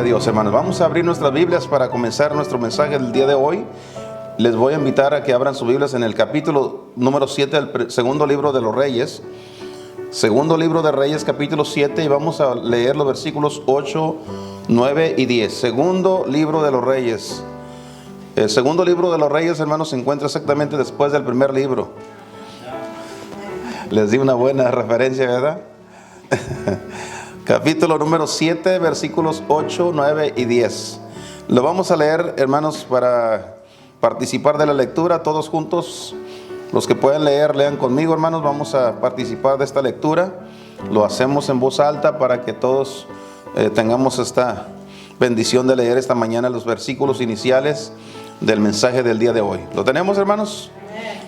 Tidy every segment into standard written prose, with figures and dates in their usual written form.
Dios, hermanos. Vamos a abrir nuestras Biblias para comenzar nuestro mensaje del día de hoy. Les voy a invitar a que abran sus Biblias en el capítulo número 7 del segundo libro de los Reyes. Segundo libro de Reyes, capítulo 7, y vamos a leer los versículos 8, 9 y 10. Segundo libro de los Reyes. El segundo libro de los Reyes, hermanos, se encuentra exactamente después del primer libro. Les di una buena referencia, ¿verdad? Capítulo número 7, versículos 8, 9 y 10. Lo vamos a leer, hermanos, para participar de la lectura, todos juntos. Los que pueden leer, lean conmigo, hermanos. Vamos a participar de esta lectura. Lo hacemos en voz alta para que todos tengamos esta bendición de leer esta mañana los versículos iniciales del mensaje del día de hoy. ¿Lo tenemos, hermanos?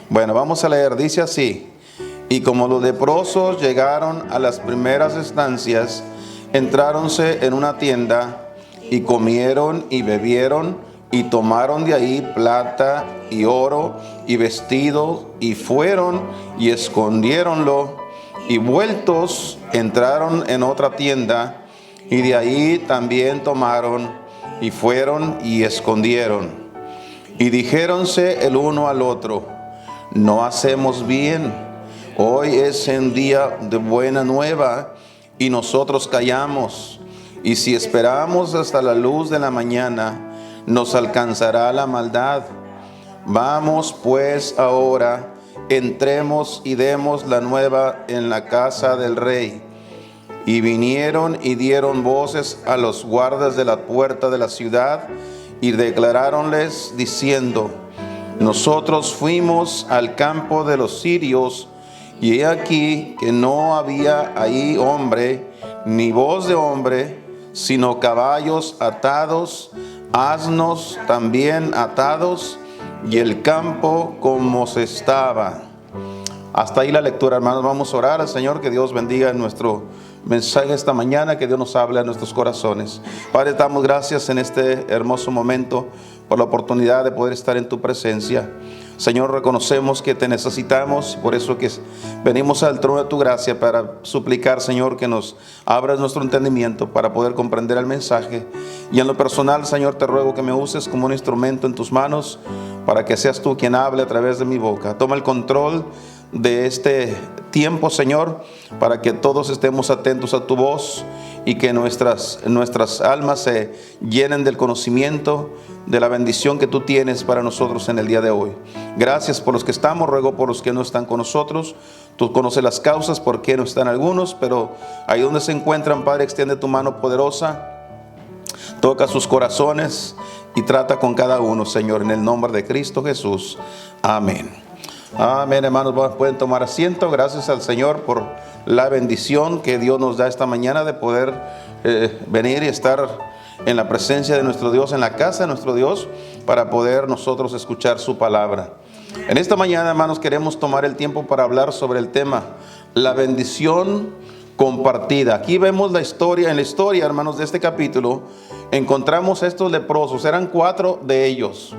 Bueno, vamos a leer. Dice así: y como los leprosos llegaron a las primeras estancias, entráronse en una tienda y comieron y bebieron y tomaron de ahí plata y oro y vestido y fueron y escondiéronlo, y vueltos entraron en otra tienda y de ahí también tomaron y fueron y escondieron. Y dijéronse el uno al otro: no hacemos bien. Hoy es un día de buena nueva y nosotros callamos. Y si esperamos hasta la luz de la mañana, nos alcanzará la maldad. Vamos pues ahora, entremos y demos la nueva en la casa del rey. Y vinieron y dieron voces a los guardas de la puerta de la ciudad y declaráronles diciendo: nosotros fuimos al campo de los sirios, y he aquí que no había ahí hombre, ni voz de hombre, sino caballos atados, asnos también atados, y el campo como se estaba. Hasta ahí la lectura, hermanos. Vamos a orar al Señor, que Dios bendiga nuestro mensaje esta mañana, que Dios nos hable a nuestros corazones. Padre, damos gracias en este hermoso momento por la oportunidad de poder estar en tu presencia. Señor, reconocemos que te necesitamos, por eso que venimos al trono de tu gracia para suplicar, Señor, que nos abras nuestro entendimiento para poder comprender el mensaje. Y en lo personal, Señor, te ruego que me uses como un instrumento en tus manos para que seas tú quien hable a través de mi boca. Toma el control de este tiempo, Señor, para que todos estemos atentos a tu voz y que nuestras almas se llenen del conocimiento de la bendición que tú tienes para nosotros en el día de hoy. Gracias por los que estamos, ruego por los que no están con nosotros. Tú conoces las causas por qué no están algunos, pero ahí donde se encuentran, Padre, extiende tu mano poderosa, toca sus corazones y trata con cada uno, Señor, en el nombre de Cristo Jesús. Amén. Amén, hermanos. Pueden tomar asiento. Gracias al Señor por la bendición que Dios nos da esta mañana de poder venir y estar en la presencia de nuestro Dios, en la casa de nuestro Dios, para poder nosotros escuchar su palabra. En esta mañana, hermanos, queremos tomar el tiempo para hablar sobre el tema, la bendición compartida. Aquí vemos la historia, en la historia, hermanos, de este capítulo, encontramos a estos leprosos. Eran 4 de ellos,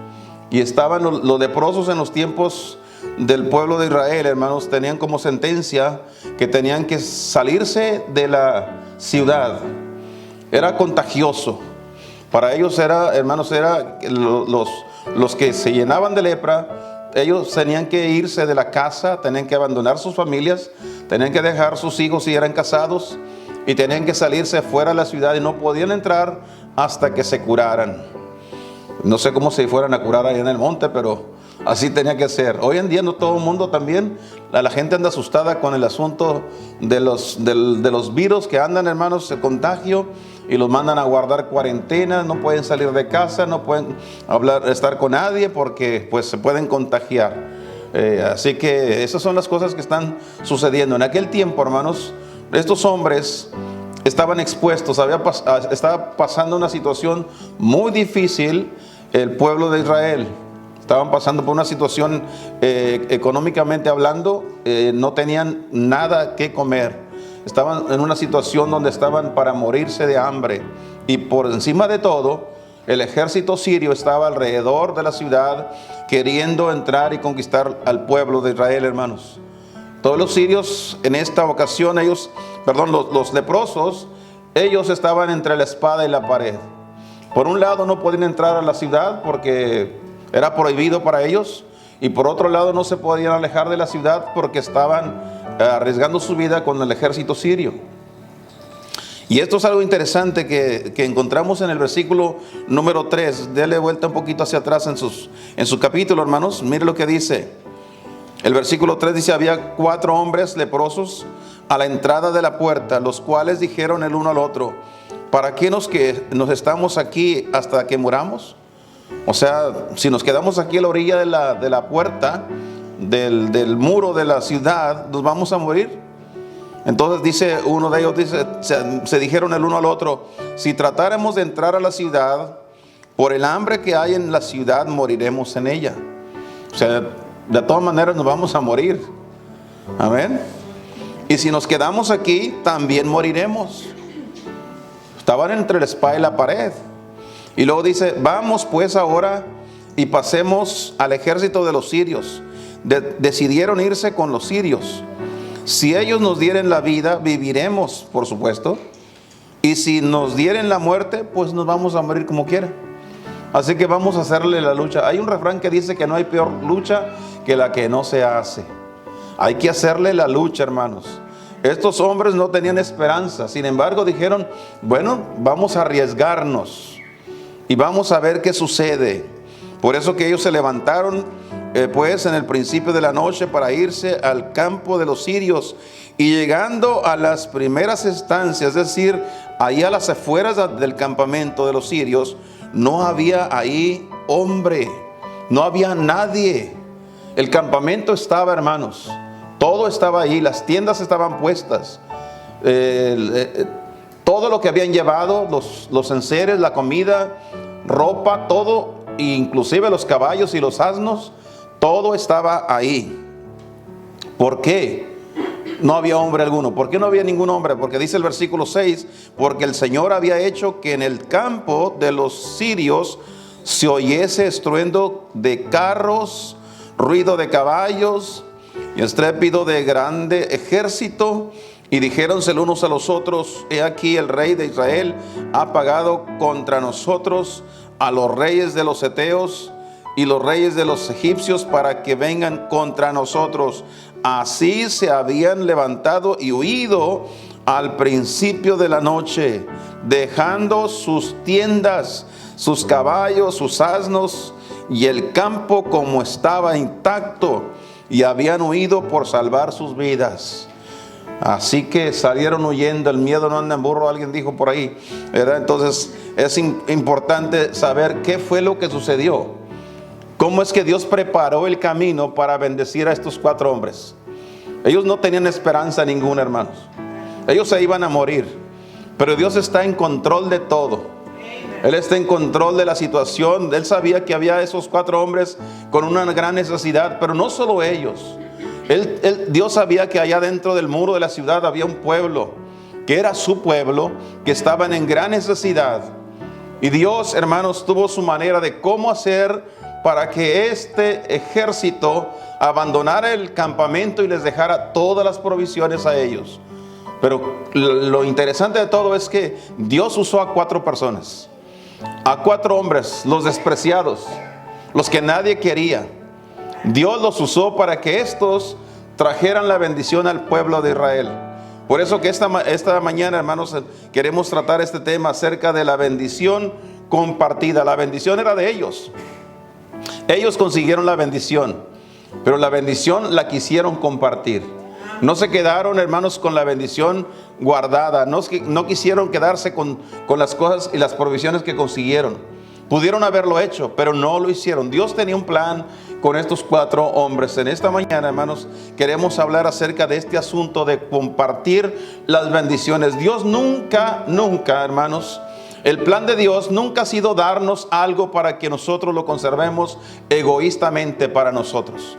y estaban los leprosos en los tiempos del pueblo de Israel, hermanos. Tenían como sentencia que tenían que salirse de la ciudad. Era contagioso. Para ellos era, hermanos, era los que se llenaban de lepra. Ellos tenían que irse de la casa, tenían que abandonar sus familias, tenían que dejar sus hijos si eran casados, y tenían que salirse fuera de la ciudad, y no podían entrar hasta que se curaran. No sé cómo se fueran a curar allá en el monte, pero así tenía que ser. Hoy en día no todo el mundo también, la gente anda asustada con el asunto de los virus que andan, hermanos, el contagio, y los mandan a guardar cuarentena. No pueden salir de casa, no pueden estar con nadie porque pues se pueden contagiar. Así que esas son las cosas que están sucediendo. En aquel tiempo, hermanos, estos hombres estaban expuestos, estaba pasando una situación muy difícil el pueblo de Israel. Estaban pasando por una situación económicamente hablando, no tenían nada que comer. Estaban en una situación donde estaban para morirse de hambre. Y por encima de todo, el ejército sirio estaba alrededor de la ciudad queriendo entrar y conquistar al pueblo de Israel, hermanos. Todos los sirios en esta ocasión, los leprosos, ellos estaban entre la espada y la pared. Por un lado no podían entrar a la ciudad porque era prohibido para ellos, y por otro lado no se podían alejar de la ciudad porque estaban arriesgando su vida con el ejército sirio. Y esto es algo interesante que encontramos en el versículo número 3. Dele vuelta un poquito hacia atrás en su capítulo, hermanos. Mire lo que dice. El versículo 3 dice: había 4 hombres leprosos a la entrada de la puerta, los cuales dijeron el uno al otro: ¿para qué nos estamos aquí hasta que muramos? O sea, si nos quedamos aquí a la orilla de la puerta del muro de la ciudad, nos vamos a morir. Entonces dice uno de ellos, se dijeron el uno al otro: si tratáramos de entrar a la ciudad, por el hambre que hay en la ciudad, moriremos en ella. O sea, de todas maneras nos vamos a morir. Amén. Y si nos quedamos aquí, también moriremos. Estaban entre la espada y la pared. Y luego dice: vamos pues ahora y pasemos al ejército de los sirios. Decidieron irse con los sirios. Si ellos nos dieren la vida, viviremos, por supuesto. Y si nos dieren la muerte, pues nos vamos a morir como quiera. Así que vamos a hacerle la lucha. Hay un refrán que dice que no hay peor lucha que la que no se hace. Hay que hacerle la lucha, hermanos. Estos hombres no tenían esperanza. Sin embargo, dijeron: bueno, vamos a arriesgarnos y vamos a ver qué sucede. Por eso que ellos se levantaron pues en el principio de la noche para irse al campo de los sirios, y llegando a las primeras estancias, es decir, ahí a las afueras del campamento de los sirios, no había ahí hombre, no había nadie. El campamento estaba, hermanos, todo estaba ahí, las tiendas estaban puestas, todo lo que habían llevado, los enseres, la comida, ropa, todo, inclusive los caballos y los asnos, todo estaba ahí. ¿Por qué no había hombre alguno? ¿Por qué no había ningún hombre? Porque dice el versículo 6: porque el Señor había hecho que en el campo de los sirios se oyese estruendo de carros, ruido de caballos y estrépito de grande ejército. Y dijéronse los unos a los otros: he aquí el rey de Israel ha pagado contra nosotros a los reyes de los heteos y los reyes de los egipcios para que vengan contra nosotros. Así se habían levantado y huido al principio de la noche, dejando sus tiendas, sus caballos, sus asnos y el campo como estaba intacto, y habían huido por salvar sus vidas. Así que salieron huyendo. El miedo no anda en burro, alguien dijo por ahí, ¿verdad? Entonces es importante saber qué fue lo que sucedió. ¿Cómo es que Dios preparó el camino para bendecir a estos 4 hombres? Ellos no tenían esperanza ninguna, hermanos. Ellos se iban a morir. Pero Dios está en control de todo. Él está en control de la situación. Él sabía que había esos 4 hombres con una gran necesidad, pero no solo ellos. Dios sabía que allá dentro del muro de la ciudad había un pueblo, que era su pueblo, que estaban en gran necesidad. Y Dios, hermanos, tuvo su manera de cómo hacer para que este ejército abandonara el campamento y les dejara todas las provisiones a ellos. Pero lo interesante de todo es que Dios usó a 4 personas, a 4 hombres, los despreciados, los que nadie quería. Dios los usó para que estos trajeran la bendición al pueblo de Israel. Por eso que esta mañana, hermanos, queremos tratar este tema acerca de la bendición compartida. La bendición era de ellos. Ellos consiguieron la bendición, pero la bendición la quisieron compartir. No se quedaron, hermanos, con la bendición guardada. No quisieron quedarse con las cosas y las provisiones que consiguieron. Pudieron haberlo hecho, pero no lo hicieron. Dios tenía un plan con estos 4 hombres. En esta mañana, hermanos, queremos hablar acerca de este asunto de compartir las bendiciones. Dios nunca, hermanos, el plan de Dios nunca ha sido darnos algo para que nosotros lo conservemos egoístamente para nosotros.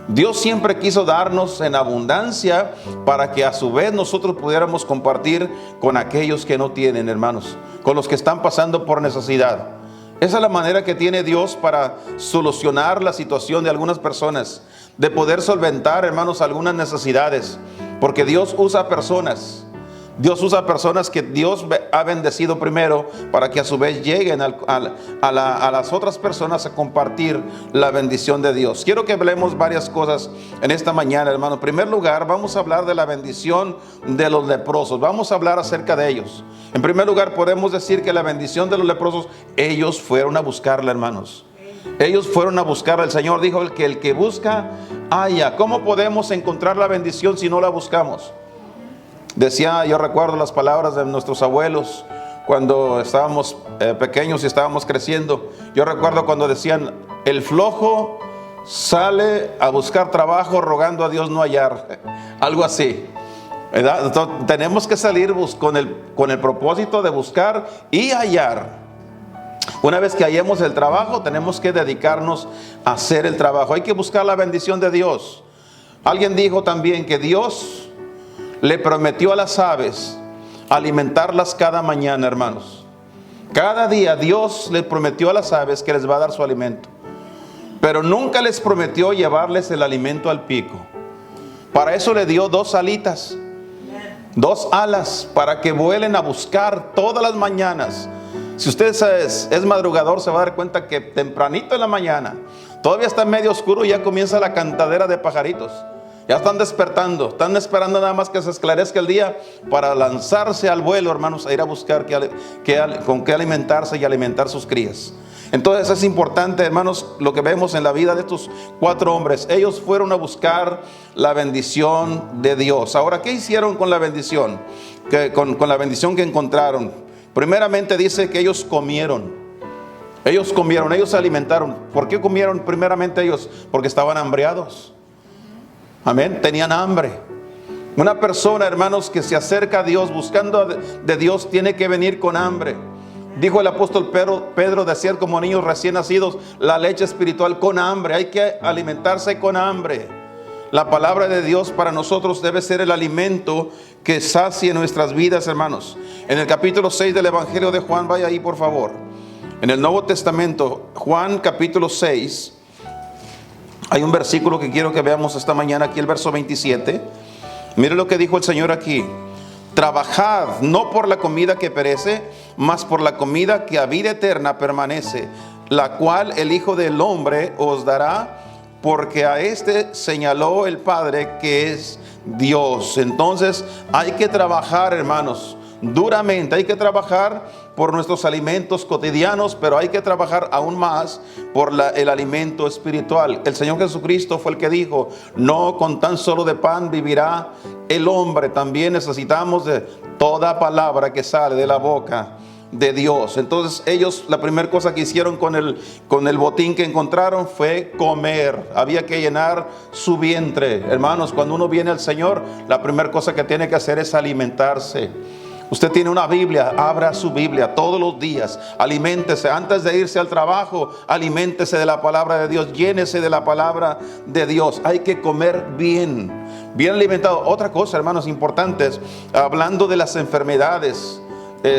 Dios siempre quiso darnos en abundancia para que a su vez nosotros pudiéramos compartir con aquellos que no tienen, hermanos, con los que están pasando por necesidad. Esa es la manera que tiene Dios para solucionar la situación de algunas personas, de poder solventar, hermanos, algunas necesidades, porque Dios usa personas. Dios usa personas que Dios ha bendecido primero, para que a su vez lleguen a las otras personas a compartir la bendición de Dios. Quiero que hablemos varias cosas en esta mañana, hermano. En primer lugar, vamos a hablar de la bendición de los leprosos. Vamos a hablar acerca de ellos. En primer lugar, podemos decir que la bendición de los leprosos, ellos fueron a buscarla, hermanos. Ellos fueron a buscar. El Señor dijo que el que busca, halla. ¿Cómo podemos encontrar la bendición si no la buscamos? Decía, yo recuerdo las palabras de nuestros abuelos cuando estábamos pequeños y estábamos creciendo. Yo recuerdo cuando decían, el flojo sale a buscar trabajo rogando a Dios no hallar. Algo así, ¿verdad? Entonces, tenemos que salir con el propósito de buscar y hallar. Una vez que hallemos el trabajo, tenemos que dedicarnos a hacer el trabajo. Hay que buscar la bendición de Dios. Alguien dijo también que Dios le prometió a las aves alimentarlas cada mañana, hermanos. Cada día Dios les prometió a las aves que les va a dar su alimento, pero nunca les prometió llevarles el alimento al pico. Para eso le dio 2 alitas, 2 alas, para que vuelen a buscar todas las mañanas. Si usted es madrugador, se va a dar cuenta que tempranito en la mañana, todavía está medio oscuro y ya comienza la cantadera de pajaritos. Ya están despertando, están esperando nada más que se esclarezca el día para lanzarse al vuelo, hermanos, a ir a buscar con qué alimentarse y alimentar sus crías. Entonces es importante, hermanos, lo que vemos en la vida de estos 4 hombres. Ellos fueron a buscar la bendición de Dios. Ahora, ¿qué hicieron con la bendición? Con la bendición que encontraron. Primeramente dice que ellos comieron. Ellos se alimentaron. ¿Por qué comieron primeramente ellos? Porque estaban hambriados. Amén, tenían hambre. Una persona, hermanos, que se acerca a Dios buscando de Dios, tiene que venir con hambre. Dijo el apóstol Pedro, decía como niños recién nacidos, la leche espiritual con hambre. Hay que alimentarse con hambre. La palabra de Dios para nosotros debe ser el alimento que sacie nuestras vidas, hermanos. En el capítulo 6 del Evangelio de Juan, vaya ahí por favor. En el Nuevo Testamento, Juan capítulo 6, hay un versículo que quiero que veamos esta mañana, aquí el verso 27. Mire lo que dijo el Señor aquí. Trabajad no por la comida que perece, mas por la comida que a vida eterna permanece, la cual el Hijo del Hombre os dará, porque a este señaló el Padre que es Dios. Entonces hay que trabajar, hermanos, duramente. Hay que trabajar por nuestros alimentos cotidianos, pero hay que trabajar aún más por el alimento espiritual. El Señor Jesucristo fue el que dijo, no con tan solo de pan vivirá el hombre. También necesitamos de toda palabra que sale de la boca de Dios. Entonces ellos, la primera cosa que hicieron con el botín que encontraron fue comer. Había que llenar su vientre. Hermanos, cuando uno viene al Señor, la primera cosa que tiene que hacer es alimentarse. Usted tiene una Biblia, abra su Biblia todos los días, aliméntese. Antes de irse al trabajo, aliméntese de la palabra de Dios, llénese de la palabra de Dios. Hay que comer bien alimentado. Otra cosa, hermanos, importantes, hablando de las enfermedades.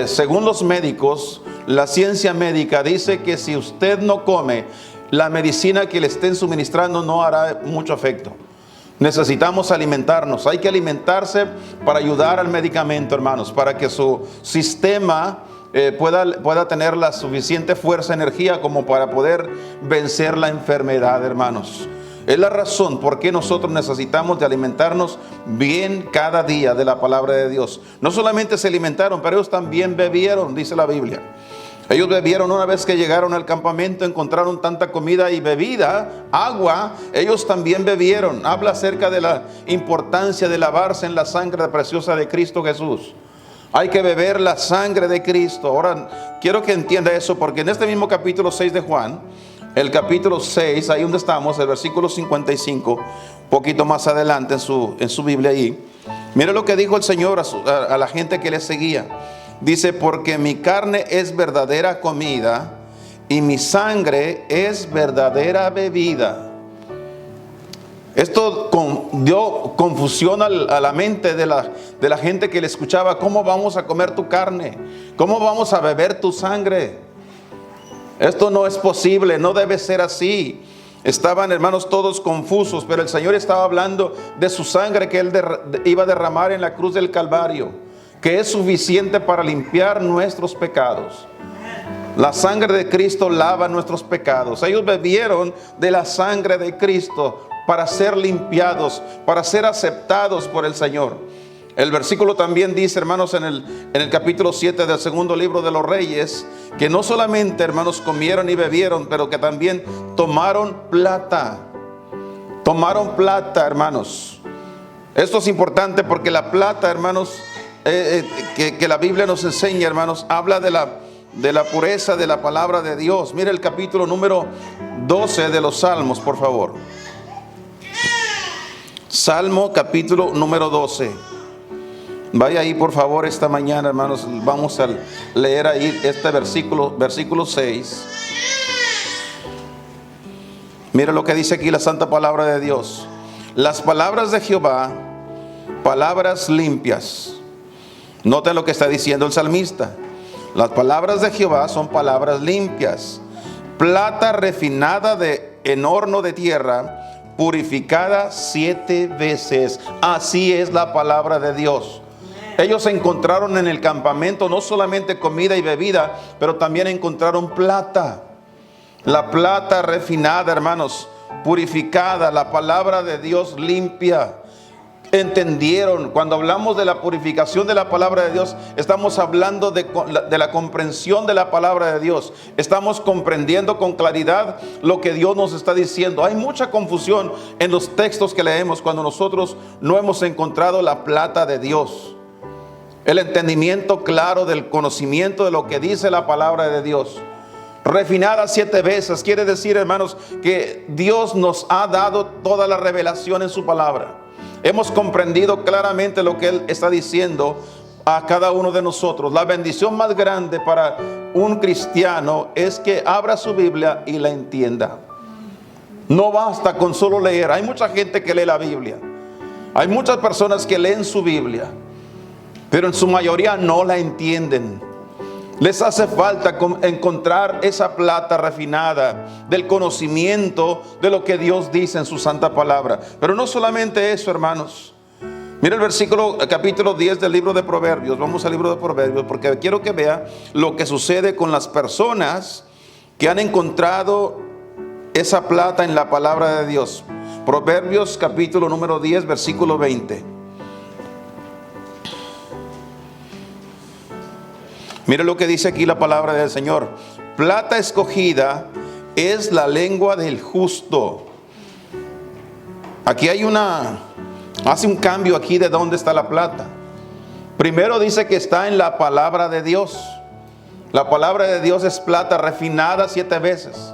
Según los médicos, la ciencia médica dice que si usted no come, la medicina que le estén suministrando no hará mucho efecto. Necesitamos alimentarnos. Hay que alimentarse para ayudar al medicamento, hermanos, para que su sistema pueda tener la suficiente fuerza, energía como para poder vencer la enfermedad, hermanos. Es la razón por qué nosotros necesitamos de alimentarnos bien cada día de la palabra de Dios. No solamente se alimentaron, pero ellos también bebieron, dice la Biblia. Ellos bebieron una vez que llegaron al campamento, encontraron tanta comida y bebida, agua, ellos también bebieron. Habla acerca de la importancia de lavarse en la sangre preciosa de Cristo Jesús. Hay que beber la sangre de Cristo. Ahora, quiero que entienda eso, porque en este mismo capítulo 6 de Juan, el capítulo 6, ahí donde estamos, el versículo 55, un poquito más adelante en su Biblia ahí. Mire lo que dijo el Señor a la gente que le seguía. Dice, porque mi carne es verdadera comida y mi sangre es verdadera bebida. Esto dio confusión a la mente de la gente que le escuchaba. ¿Cómo vamos a comer tu carne? ¿Cómo vamos a beber tu sangre? Esto no es posible, no debe ser así. Estaban, hermanos, todos confusos, pero el Señor estaba hablando de su sangre que Él iba a derramar en la cruz del Calvario, que es suficiente para limpiar nuestros pecados. La sangre de Cristo lava nuestros pecados. Ellos bebieron de la sangre de Cristo para ser limpiados, para ser aceptados por el Señor. El versículo también dice, hermanos, en el capítulo 7 del segundo libro de los Reyes, que no solamente, hermanos, comieron y bebieron, pero que también tomaron plata. Tomaron plata, hermanos. Esto es importante porque la plata, hermanos, que la Biblia nos enseña, hermanos, habla de la pureza de la palabra de Dios. Mire el capítulo número 12 de los Salmos, por favor. Salmo capítulo número 12. Vaya ahí, por favor, esta mañana, hermanos. Vamos a leer ahí este versículo 6. Mire lo que dice aquí la santa palabra de Dios. Las palabras de Jehová, palabras limpias. Noten lo que está diciendo el salmista. Las palabras de Jehová son palabras limpias. Plata refinada en horno de tierra, purificada 7 veces. Así es la palabra de Dios. Ellos encontraron en el campamento no solamente comida y bebida, pero también encontraron plata. La plata refinada, hermanos, purificada, la palabra de Dios limpia. Entendieron, cuando hablamos de la purificación de la palabra de Dios, estamos hablando de la comprensión de la palabra de Dios. Estamos comprendiendo con claridad lo que Dios nos está diciendo. Hay mucha confusión en los textos que leemos cuando nosotros no hemos encontrado la plata de Dios. El entendimiento claro del conocimiento de lo que dice la palabra de Dios. Refinada 7 veces, quiere decir, hermanos, que Dios nos ha dado toda la revelación en su palabra. Hemos comprendido claramente lo que Él está diciendo a cada uno de nosotros. La bendición más grande para un cristiano es que abra su Biblia y la entienda. No basta con solo leer. Hay mucha gente que lee la Biblia. Hay muchas personas que leen su Biblia, pero en su mayoría no la entienden. Les hace falta encontrar esa plata refinada del conocimiento de lo que Dios dice en su santa palabra. Pero no solamente eso, hermanos. Mira el capítulo 10 del libro de Proverbios. Vamos al libro de Proverbios porque quiero que vea lo que sucede con las personas que han encontrado esa plata en la palabra de Dios. Proverbios capítulo número 10, versículo 20. Mire lo que dice aquí la palabra del Señor. Plata escogida es la lengua del justo. Aquí hace un cambio aquí de dónde está la plata. Primero dice que está en la palabra de Dios. La palabra de Dios es plata refinada 7 veces.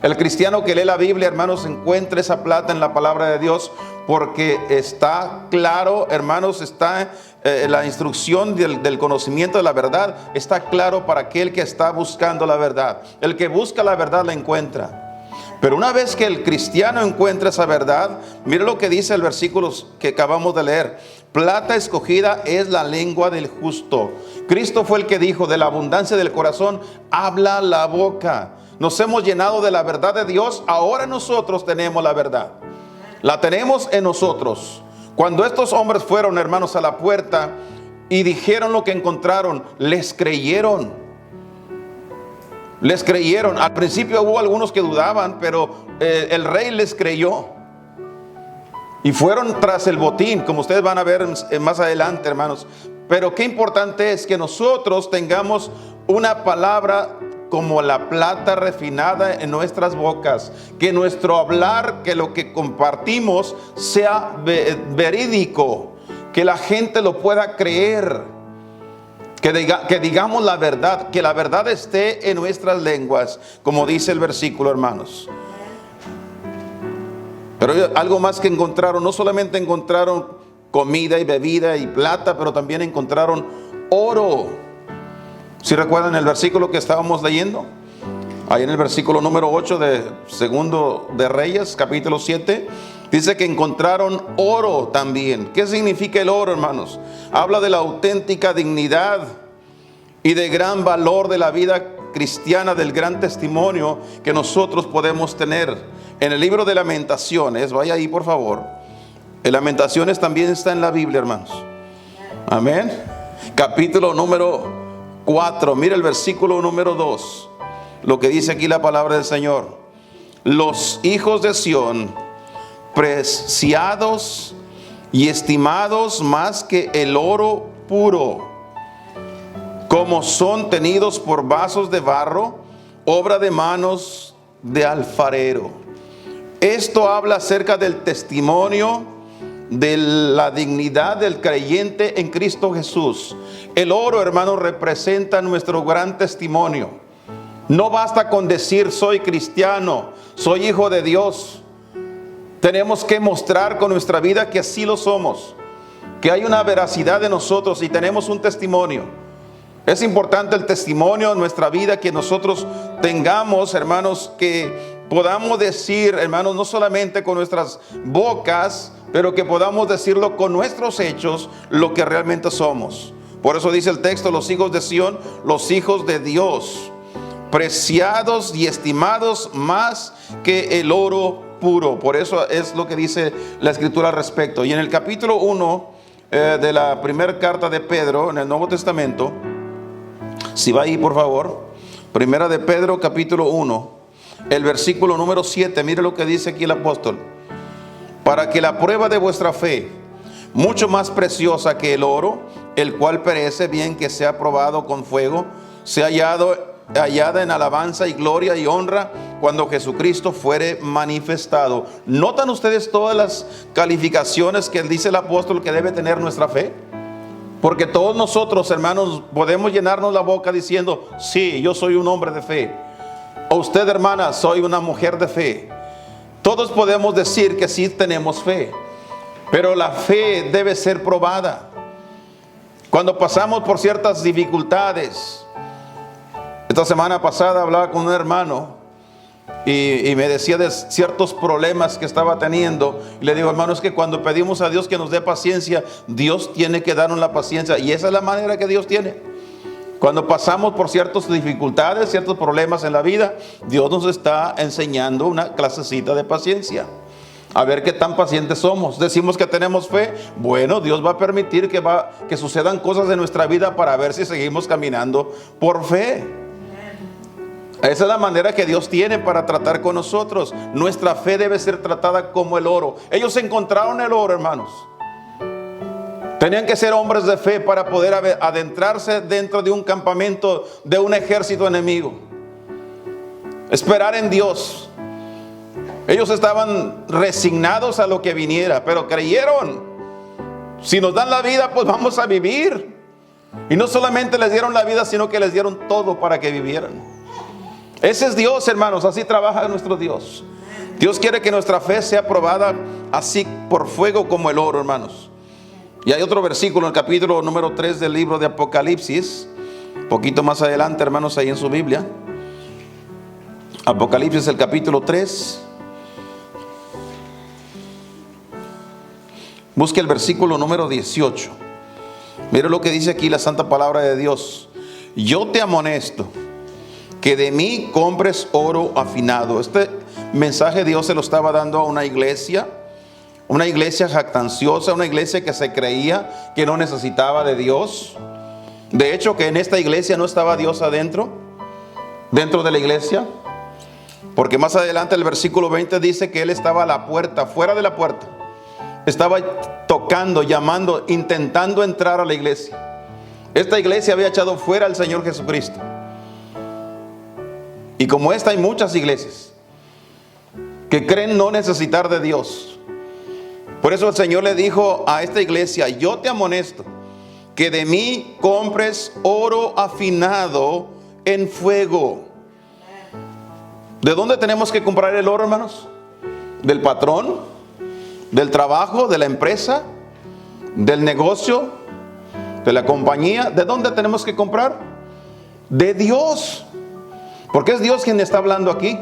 El cristiano que lee la Biblia, hermanos, encuentra esa plata en la palabra de Dios porque está claro, hermanos, está la instrucción del conocimiento de la verdad, está claro para aquel que está buscando la verdad. El que busca la verdad la encuentra. Pero una vez que el cristiano encuentra esa verdad, mire lo que dice el versículo que acabamos de leer. Plata escogida es la lengua del justo. Cristo fue el que dijo, de la abundancia del corazón habla la boca. Nos hemos llenado de la verdad de Dios, ahora nosotros tenemos la verdad. La tenemos en nosotros. Cuando estos hombres fueron, hermanos, a la puerta y dijeron lo que encontraron, les creyeron. Les creyeron. Al principio hubo algunos que dudaban, pero el rey les creyó. Y fueron tras el botín, como ustedes van a ver más adelante, hermanos. Pero qué importante es que nosotros tengamos una palabra como la plata refinada en nuestras bocas, que nuestro hablar, que lo que compartimos sea verídico, que la gente lo pueda creer, que digamos la verdad, que la verdad esté en nuestras lenguas, como dice el versículo, hermanos. Pero algo más que encontraron, no solamente encontraron comida y bebida y plata, pero también encontraron oro. Si recuerdan el versículo que estábamos leyendo, ahí en el versículo número 8 de segundo de Reyes, capítulo 7, dice que encontraron oro también. ¿Qué significa el oro, hermanos? Habla de la auténtica dignidad y de gran valor de la vida cristiana, del gran testimonio que nosotros podemos tener. En el libro de Lamentaciones, vaya ahí por favor. El Lamentaciones también está en la Biblia, hermanos. Amén. capítulo número 4. Mira el versículo número 2. Lo que dice aquí la palabra del Señor. Los hijos de Sión, preciados y estimados más que el oro puro, como son tenidos por vasos de barro, obra de manos de alfarero. Esto habla acerca del testimonio de la dignidad del creyente en Cristo Jesús. El oro, hermanos, representa nuestro gran testimonio. No basta con decir soy cristiano, soy hijo de Dios. Tenemos que mostrar con nuestra vida que así lo somos, que hay una veracidad de nosotros y tenemos un testimonio. Es importante el testimonio en nuestra vida, que nosotros tengamos, hermanos, que podamos decir, hermanos, no solamente con nuestras bocas, pero que podamos decirlo con nuestros hechos, lo que realmente somos. Por eso dice el texto, los hijos de Sión, los hijos de Dios, preciados y estimados más que el oro puro. Por eso es lo que dice la Escritura al respecto. Y en el capítulo 1 de la primera carta de Pedro, en el Nuevo Testamento, si va ahí por favor, primera de Pedro capítulo 1, el versículo número 7, mire lo que dice aquí el apóstol. Para que la prueba de vuestra fe, mucho más preciosa que el oro, el cual perece, bien que sea probado con fuego, sea hallada en alabanza y gloria y honra cuando Jesucristo fuere manifestado. ¿Notan ustedes todas las calificaciones que dice el apóstol que debe tener nuestra fe? Porque todos nosotros, hermanos, podemos llenarnos la boca diciendo, sí, yo soy un hombre de fe. O usted, hermana, soy una mujer de fe. Todos podemos decir que sí tenemos fe, pero la fe debe ser probada. Cuando pasamos por ciertas dificultades, esta semana pasada hablaba con un hermano y me decía de ciertos problemas que estaba teniendo. Y le digo, hermano, es que cuando pedimos a Dios que nos dé paciencia, Dios tiene que darnos la paciencia. Y esa es la manera que Dios tiene. Cuando pasamos por ciertas dificultades, ciertos problemas en la vida, Dios nos está enseñando una clasecita de paciencia. A ver qué tan pacientes somos. Decimos que tenemos fe. Bueno, Dios va a permitir que sucedan cosas en nuestra vida para ver si seguimos caminando por fe. Esa es la manera que Dios tiene para tratar con nosotros. Nuestra fe debe ser tratada como el oro. Ellos encontraron el oro, hermanos. Tenían que ser hombres de fe para poder adentrarse dentro de un campamento de un ejército enemigo. Esperar en Dios. Ellos estaban resignados a lo que viniera, pero creyeron. Si nos dan la vida, pues vamos a vivir. Y no solamente les dieron la vida, sino que les dieron todo para que vivieran. Ese es Dios, hermanos, así trabaja nuestro Dios. Dios quiere que nuestra fe sea probada así por fuego como el oro, hermanos. Y hay otro versículo en el capítulo número 3 del libro de Apocalipsis, un poquito más adelante, hermanos, ahí en su Biblia. Apocalipsis, el capítulo 3. Busque el versículo número 18. Mire lo que dice aquí la santa palabra de Dios. Yo te amonesto que de mí compres oro afinado. Este mensaje Dios se lo estaba dando a una iglesia jactanciosa, una iglesia que se creía que no necesitaba de Dios. De hecho, que en esta iglesia no estaba Dios dentro de la iglesia, porque más adelante el versículo 20 dice que Él estaba a la puerta, fuera de la puerta, estaba tocando, llamando, intentando entrar a la iglesia. Esta iglesia había echado fuera al Señor Jesucristo. Y como esta hay muchas iglesias que creen no necesitar de Dios. Por eso el Señor le dijo a esta iglesia, yo te amonesto que de mí compres oro afinado en fuego. ¿De dónde tenemos que comprar el oro, hermanos? ¿Del patrón? ¿Del trabajo? ¿De la empresa? ¿Del negocio? ¿De la compañía? ¿De dónde tenemos que comprar? De Dios. Porque es Dios quien está hablando aquí.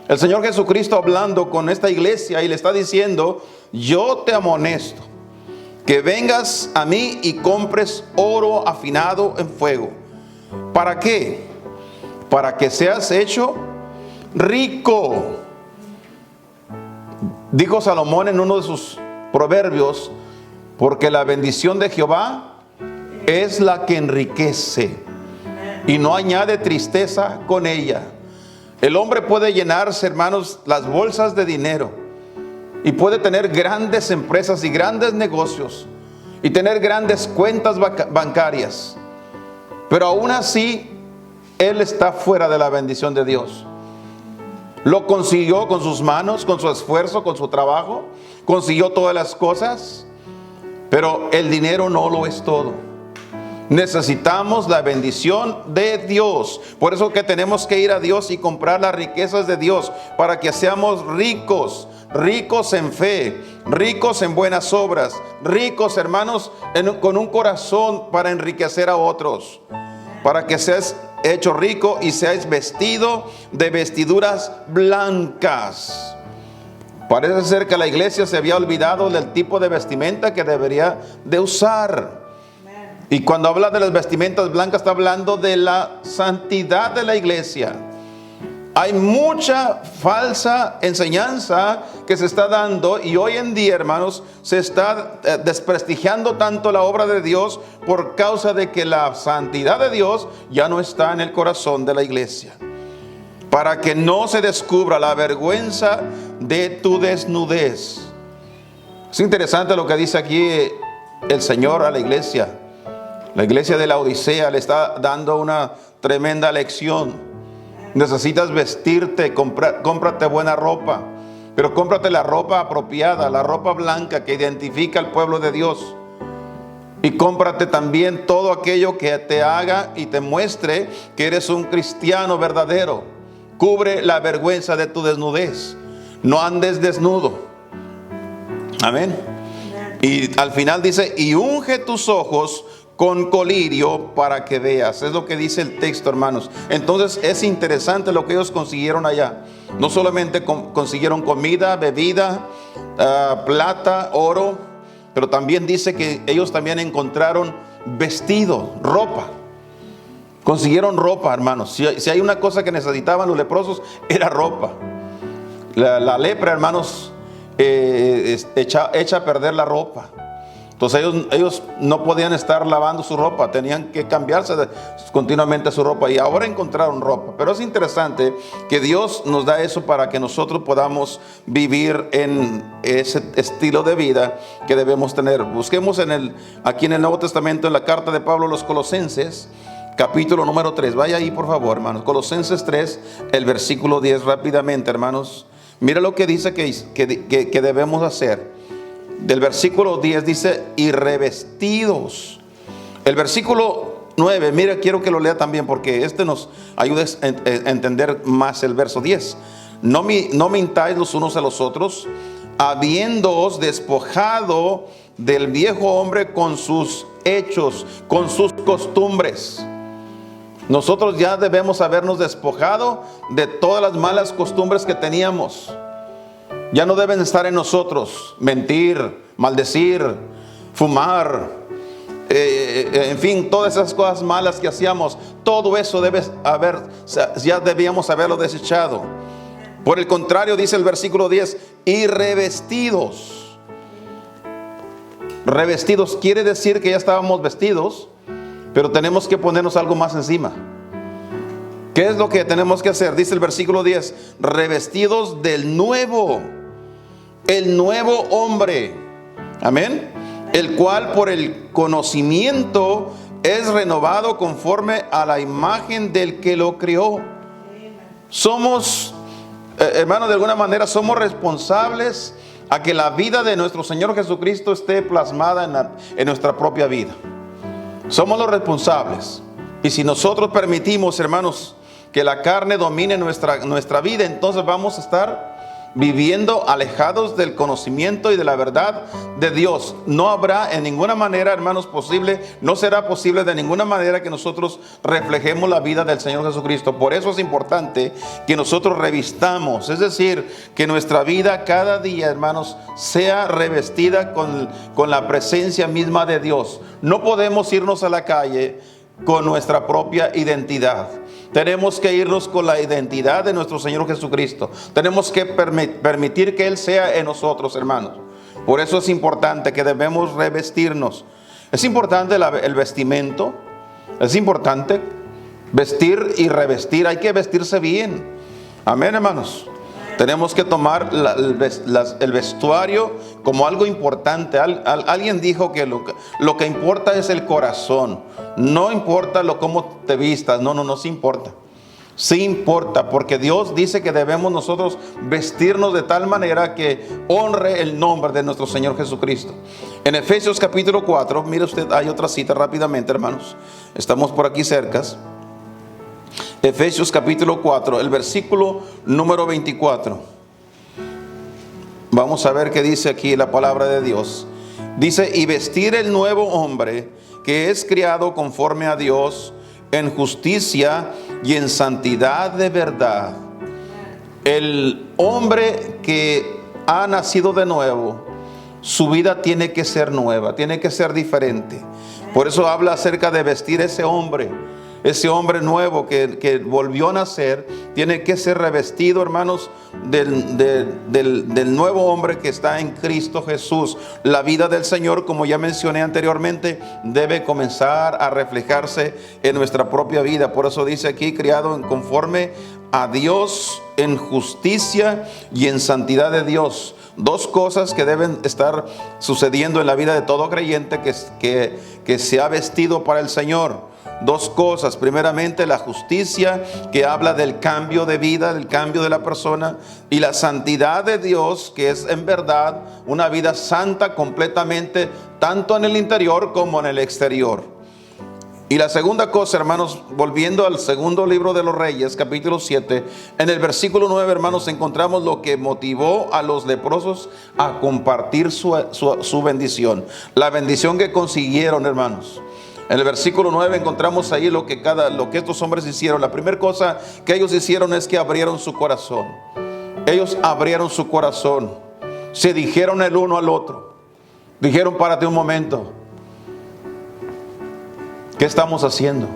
El Señor Jesucristo hablando con esta iglesia y le está diciendo, yo te amonesto que vengas a mí y compres oro afinado en fuego. ¿Para qué? Para que seas hecho rico. Dijo Salomón en uno de sus proverbios, porque la bendición de Jehová es la que enriquece y no añade tristeza con ella. El hombre puede llenarse, hermanos, las bolsas de dinero y puede tener grandes empresas y grandes negocios y tener grandes cuentas bancarias, pero aún así él está fuera de la bendición de Dios. Lo consiguió con sus manos, con su esfuerzo, con su trabajo, consiguió todas las cosas, pero el dinero no lo es todo. Necesitamos la bendición de Dios. Por eso que tenemos que ir a Dios y comprar las riquezas de Dios, para que seamos ricos, ricos en fe, ricos en buenas obras, ricos, hermanos, con un corazón para enriquecer a otros, para que seas hecho rico y seas vestido de vestiduras blancas. Parece ser que la iglesia se había olvidado del tipo de vestimenta que debería de usar. Y cuando habla de las vestimentas blancas, está hablando de la santidad de la iglesia. Hay mucha falsa enseñanza que se está dando, y hoy en día, hermanos, se está desprestigiando tanto la obra de Dios por causa de que la santidad de Dios ya no está en el corazón de la iglesia. Para que no se descubra la vergüenza de tu desnudez. Es interesante lo que dice aquí el Señor a la iglesia. La iglesia de la Odisea le está dando una tremenda lección. Necesitas vestirte, cómprate buena ropa, pero cómprate la ropa apropiada, la ropa blanca que identifica al pueblo de Dios. Y cómprate también todo aquello que te haga y te muestre que eres un cristiano verdadero. Cubre la vergüenza de tu desnudez. No andes desnudo. Amén. Y al final dice, y unge tus ojos con colirio para que veas. Es lo que dice el texto, hermanos. Entonces es interesante lo que ellos consiguieron allá. No solamente consiguieron comida, bebida, plata, oro, pero también dice que ellos también encontraron vestido, ropa. Consiguieron ropa, hermanos. Si hay una cosa que necesitaban los leprosos, era ropa. La lepra, hermanos, echa a perder la ropa. Entonces ellos no podían estar lavando su ropa, tenían que cambiarse continuamente su ropa, y ahora encontraron ropa. Pero es interesante que Dios nos da eso para que nosotros podamos vivir en ese estilo de vida que debemos tener. Busquemos aquí en el Nuevo Testamento, en la carta de Pablo a los Colosenses, capítulo número 3. Vaya ahí, por favor, hermanos. Colosenses 3, el versículo 10, rápidamente, hermanos. Mira lo que dice que debemos hacer. Del versículo 10 dice, y revestidos. El versículo 9, mira, quiero que lo lea también, porque nos ayuda a entender más el verso 10. No mintáis los unos a los otros, habiéndoos despojado del viejo hombre con sus hechos, con sus costumbres. Nosotros ya debemos habernos despojado de todas las malas costumbres que teníamos. Ya no deben estar en nosotros mentir, maldecir, fumar, en fin, todas esas cosas malas que hacíamos. Todo eso ya debíamos haberlo desechado. Por el contrario, dice el versículo 10, y revestidos. Revestidos quiere decir que ya estábamos vestidos, pero tenemos que ponernos algo más encima. ¿Qué es lo que tenemos que hacer? Dice el versículo 10, revestidos del nuevo, el nuevo hombre, amén, el cual por el conocimiento es renovado conforme a la imagen del que lo creó. Somos, hermanos, de alguna manera somos responsables a que la vida de nuestro Señor Jesucristo esté plasmada en nuestra propia vida. Somos los responsables. Y si nosotros permitimos, hermanos, que la carne domine nuestra vida, entonces vamos a estar viviendo alejados del conocimiento y de la verdad de Dios. No habrá en ninguna manera, hermanos, no será posible de ninguna manera que nosotros reflejemos la vida del Señor Jesucristo. Por eso es importante que nosotros revistamos, es decir, que nuestra vida cada día, hermanos, sea revestida con la presencia misma de Dios. No podemos irnos a la calle con nuestra propia identidad. Tenemos que irnos con la identidad de nuestro Señor Jesucristo. Tenemos que permitir que Él sea en nosotros, hermanos. Por eso es importante que debemos revestirnos. Es importante el vestimento, es importante vestir y revestir, hay que vestirse bien. Amén, hermanos. Tenemos que tomar el vestuario como algo importante. Alguien dijo que lo que importa es el corazón. No importa cómo te vistas, no sí importa. Sí importa, porque Dios dice que debemos nosotros vestirnos de tal manera que honre el nombre de nuestro Señor Jesucristo. En Efesios capítulo 4, mire usted, hay otra cita rápidamente, hermanos. Estamos por aquí cercas. Efesios capítulo 4, el versículo número 24. Vamos a ver qué dice aquí la palabra de Dios. Dice: y vestir el nuevo hombre, que es criado conforme a Dios, en justicia y en santidad de verdad. El hombre que ha nacido de nuevo, su vida tiene que ser nueva, tiene que ser diferente. Por eso habla acerca de vestir ese hombre nuevo que volvió a nacer. Tiene que ser revestido, hermanos, del nuevo hombre que está en Cristo Jesús. La vida del Señor, como ya mencioné anteriormente, debe comenzar a reflejarse en nuestra propia vida. Por eso dice aquí: criado conforme a Dios, en justicia y en santidad de Dios. Dos cosas que deben estar sucediendo en la vida de todo creyente que se ha vestido para el Señor. Dos cosas: primeramente, la justicia, que habla del cambio de vida, del cambio de la persona, y la santidad de Dios, que es en verdad una vida santa completamente, tanto en el interior como en el exterior. Y la segunda cosa, hermanos, volviendo al segundo libro de los Reyes, capítulo 7, en el versículo 9, hermanos, encontramos lo que motivó a los leprosos a compartir su bendición, la bendición que consiguieron, hermanos. En el versículo 9 encontramos ahí lo que estos hombres hicieron. La primera cosa que ellos hicieron es que abrieron su corazón. Ellos abrieron su corazón. Se dijeron el uno al otro. Dijeron: párate un momento. ¿Qué estamos haciendo?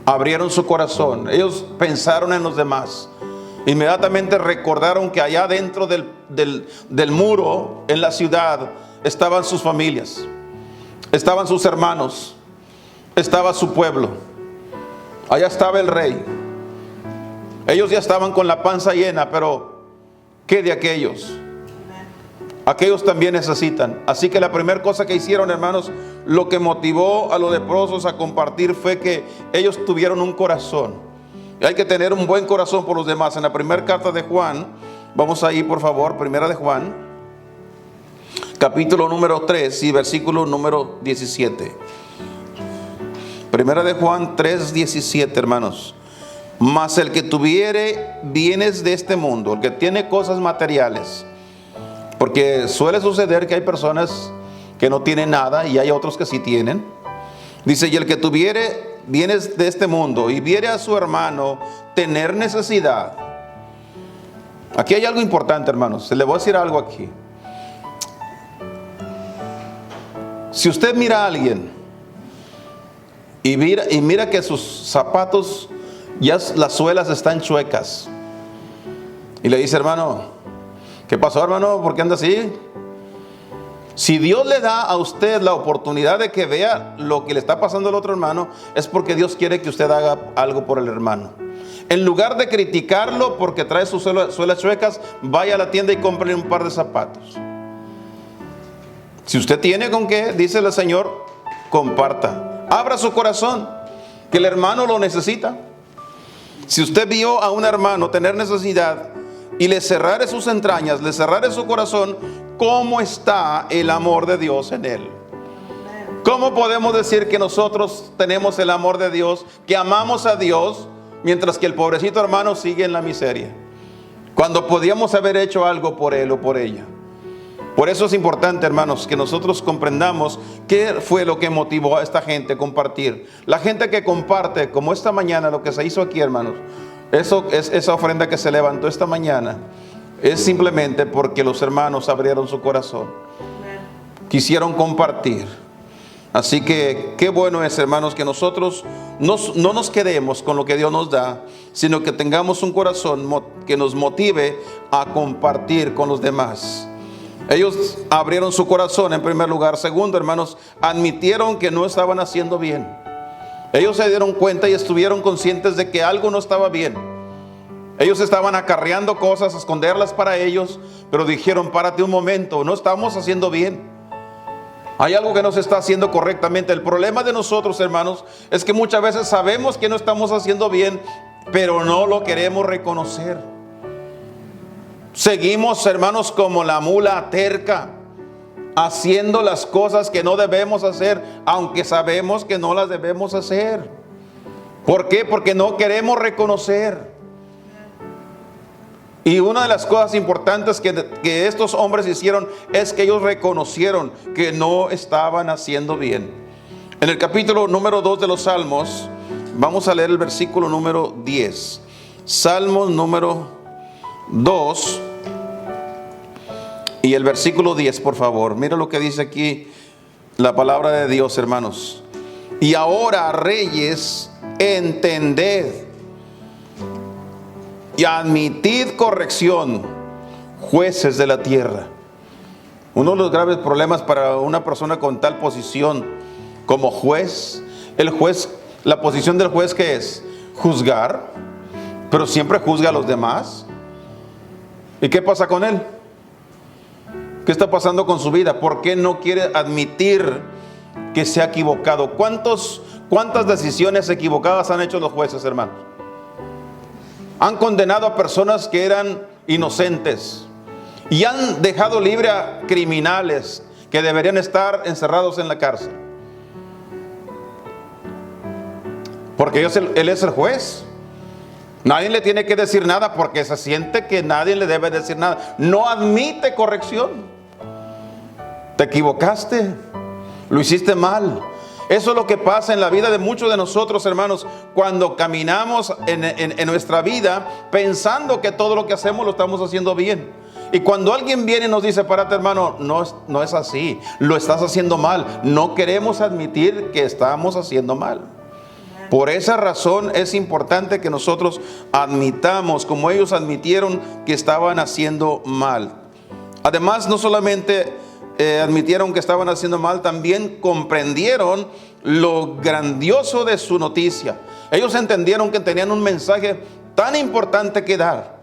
Abrieron su corazón. Ellos pensaron en los demás. Inmediatamente recordaron que allá dentro del muro, en la ciudad, estaban sus familias. Estaban sus hermanos, estaba su pueblo, allá estaba el rey. Ellos ya estaban con la panza llena, pero ¿qué de aquellos? Aquellos también necesitan. Así que la primera cosa que hicieron, hermanos, lo que motivó a los leprosos a compartir fue que ellos tuvieron un corazón. Y hay que tener un buen corazón por los demás. En la primera carta de Juan, vamos ahí por favor, primera de Juan, capítulo número 3 y versículo número 17. Primera de Juan 3:17, hermanos. Mas el que tuviere bienes de este mundo, el que tiene cosas materiales, porque suele suceder que hay personas que no tienen nada y hay otros que sí tienen. Dice: y el que tuviere bienes de este mundo y viere a su hermano tener necesidad. Aquí hay algo importante, hermanos. Le voy a decir algo aquí. Si usted mira a alguien y mira que sus zapatos, ya las suelas están chuecas, y le dice: hermano, ¿qué pasó, hermano? ¿Por qué anda así? Si Dios le da a usted la oportunidad de que vea lo que le está pasando al otro hermano, es porque Dios quiere que usted haga algo por el hermano. En lugar de criticarlo porque trae sus suelas chuecas, vaya a la tienda y compre un par de zapatos. Si usted tiene con qué, dice el Señor, comparta. Abra su corazón, que el hermano lo necesita. Si usted vio a un hermano tener necesidad y le cerrare sus entrañas, le cerrare su corazón, ¿cómo está el amor de Dios en él? ¿Cómo podemos decir que nosotros tenemos el amor de Dios, que amamos a Dios, mientras que el pobrecito hermano sigue en la miseria, cuando podíamos haber hecho algo por él o por ella? Por eso es importante, hermanos, que nosotros comprendamos qué fue lo que motivó a esta gente a compartir. La gente que comparte, como esta mañana, lo que se hizo aquí, hermanos, esa ofrenda que se levantó esta mañana, es simplemente porque los hermanos abrieron su corazón, quisieron compartir. Así que qué bueno es, hermanos, que nosotros no nos quedemos con lo que Dios nos da, sino que tengamos un corazón que nos motive a compartir con los demás. Ellos abrieron su corazón en primer lugar. Segundo, hermanos, admitieron que no estaban haciendo bien. Ellos se dieron cuenta y estuvieron conscientes de que algo no estaba bien. Ellos estaban acarreando cosas, esconderlas para ellos, pero dijeron: párate un momento, no estamos haciendo bien. Hay algo que no se está haciendo correctamente. El problema de nosotros, hermanos, es que muchas veces sabemos que no estamos haciendo bien, pero no lo queremos reconocer. Seguimos, hermanos, como la mula terca, haciendo las cosas que no debemos hacer, aunque sabemos que no las debemos hacer. ¿Por qué? Porque no queremos reconocer. Y una de las cosas importantes que estos hombres hicieron es que ellos reconocieron que no estaban haciendo bien. En el capítulo número 2 de los Salmos, vamos a leer el versículo número 10. Salmos número 2 y el versículo 10, por favor. Mira lo que dice aquí la palabra de Dios, hermanos. Y ahora, reyes, entended y admitid corrección, jueces de la tierra. Uno de los graves problemas para una persona con tal posición como juez, la posición del juez, ¿qué es? Juzgar, pero siempre juzga a los demás. ¿Y qué pasa con él? ¿Qué está pasando con su vida? ¿Por qué no quiere admitir que se ha equivocado? ¿Cuántas decisiones equivocadas han hecho los jueces, hermanos? Han condenado a personas que eran inocentes y han dejado libre a criminales que deberían estar encerrados en la cárcel. Porque él es el juez. Nadie le tiene que decir nada porque se siente que nadie le debe decir nada. No admite corrección. Te equivocaste, lo hiciste mal. Eso es lo que pasa en la vida de muchos de nosotros, hermanos, cuando caminamos en nuestra vida pensando que todo lo que hacemos lo estamos haciendo bien. Y cuando alguien viene y nos dice: párate, hermano, no es así, lo estás haciendo mal. No queremos admitir que estamos haciendo mal. Por esa razón es importante que nosotros admitamos, como ellos admitieron que estaban haciendo mal. Además, no solamente admitieron que estaban haciendo mal, también comprendieron lo grandioso de su noticia. Ellos entendieron que tenían un mensaje tan importante que dar.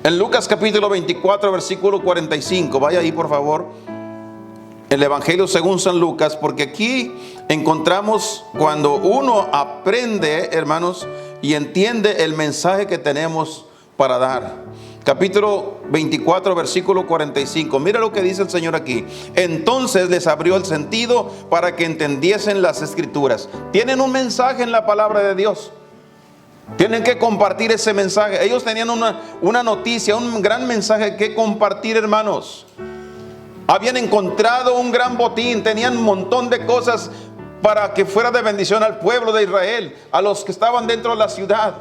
En Lucas capítulo 24, versículo 45, vaya ahí por favor, el Evangelio según San Lucas, porque aquí encontramos cuando uno aprende, hermanos, y entiende el mensaje que tenemos para dar. Capítulo 24, versículo 45. Mira lo que dice el Señor aquí. Entonces les abrió el sentido para que entendiesen las Escrituras. Tienen un mensaje en la palabra de Dios. Tienen que compartir ese mensaje. Ellos tenían una noticia, un gran mensaje que compartir, hermanos. Habían encontrado un gran botín, tenían un montón de cosas para que fuera de bendición al pueblo de Israel, a los que estaban dentro de la ciudad.